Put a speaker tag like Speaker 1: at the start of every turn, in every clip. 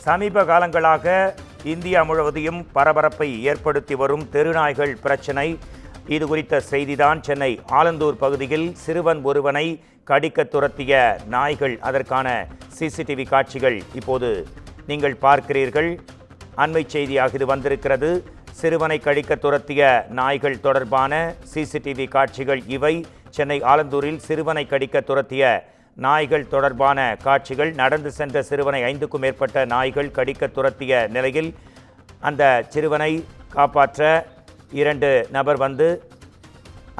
Speaker 1: சமீப காலங்களாக இந்தியா முழுவதையும் பரபரப்பை ஏற்படுத்தி வரும் தெருநாய்கள் பிரச்சினை. இது குறித்த செய்திதான். சென்னை ஆலந்தூர் பகுதியில் சிறுவன் ஒருவனை கடிக்க துரத்திய நாய்கள், அதற்கான சிசிடிவி காட்சிகள் இப்போது நீங்கள் பார்க்கிறீர்கள். அண்மை செய்தியாக இது வந்திருக்கிறது. சிறுவனை கடிக்க துரத்திய நாய்கள் தொடர்பான சிசிடிவி காட்சிகள் இவை. சென்னை ஆலந்தூரில் சிறுவனை கடிக்க துரத்திய நாய்கள் தொடர்பான காட்சிகள். நடந்து சென்ற சிறுவனை 5க்கும் மேற்பட்ட நாய்கள் கடிக்க துரத்திய நிலையில் அந்த சிறுவனை காப்பாற்ற 2 நபர் வந்து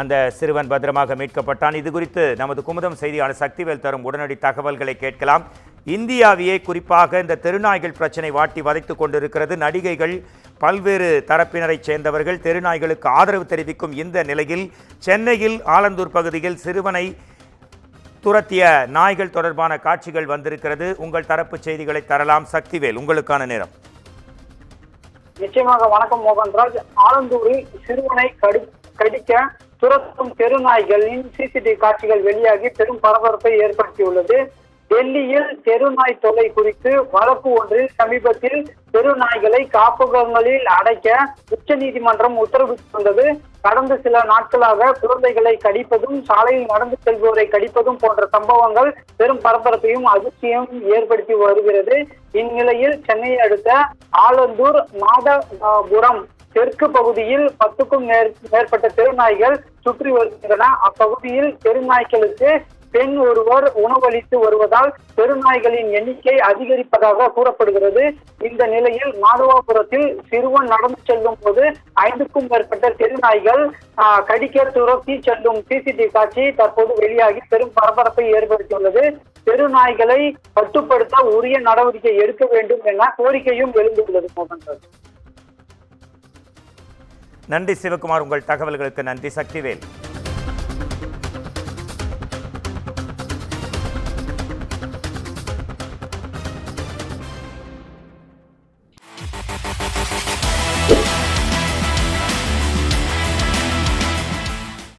Speaker 1: அந்த சிறுவன் பத்திரமாக மீட்கப்பட்டான். இது குறித்து நமது குமுதம் செய்தியாளர் சக்திவேல் தரும் உடனடி தகவல்களை கேட்கலாம். இந்தியாவையே குறிப்பாக இந்த தெருநாய்கள் பிரச்சனை வாட்டி வதைத்துக் கொண்டிருக்கிறது. நடிகைகள், பல்வேறு தரப்பினரைச் சேர்ந்தவர்கள் தெருநாய்களுக்கு ஆதரவு தெரிவிக்கும் இந்த நிலையில் சென்னையில் ஆலந்தூர் பகுதியில் சிறுவனை துரத்திய நாய்கள் தொடர்பான காட்சிகள் வந்திருக்கிறது. உங்கள் தரப்பு செய்திகளை தரலாம். சக்திவேல், உங்களுக்கான நேரம்.
Speaker 2: நிச்சயமாக. வணக்கம் மோகன்ராஜ். ஆலந்தூரில் சிறுவனை கடிக்க துரத்தும் தெருநாய்களின் சிசிடிவி காட்சிகள் வெளியாகி பெரும் பரபரப்பை ஏற்படுத்தியுள்ளது. டெல்லியில் தெருநாய் தொல்லை குறித்து வழக்கு ஒன்றில் சமீபத்தில் தெருநாய்களை காப்பகங்களில் அடைக்க உச்சநீதிமன்றம் உத்தரவிட்டுள்ளது. கடந்த சில நாட்களாக குழந்தைகளை கடிப்பதும் சாலையில் நடந்து செல்வோரை கடிப்பதும் போன்ற சம்பவங்கள் பெரும் பரபரப்பையும் அதிர்ச்சியையும் ஏற்படுத்தி வருகிறது. இந்நிலையில் சென்னையை அடுத்த ஆலந்தூர் மாதபுரம் தெற்கு பகுதியில் 10க்கும் மேற்பட்ட தெருநாய்கள் சுற்றி வருகின்றன. அப்பகுதியில் தெருநாய்களுக்கு பெண் ஒருவர் உணவளித்து வருவதால் தெருநாய்களின் எண்ணிக்கை அதிகரிப்பதாக கூறப்படுகிறது. இந்த நிலையில் மாதவாபுரத்தில் சிறுவன் நடந்து செல்லும் போது 5க்கும் மேற்பட்ட தெருநாய்கள் கடிக்க துரத்தி செல்லும் சிசிடிவி காட்சி தற்போது வெளியாகி பெரும் பரபரப்பை ஏற்படுத்தியுள்ளது. தெருநாய்களை கட்டுப்படுத்த உரிய நடவடிக்கை எடுக்க வேண்டும் என கோரிக்கையும் எழுந்துள்ளது. மோகன்ராஜ்,
Speaker 1: நன்றி சிவகுமார். உங்கள் தகவல்களுக்கு நன்றி. சக்திவேல்.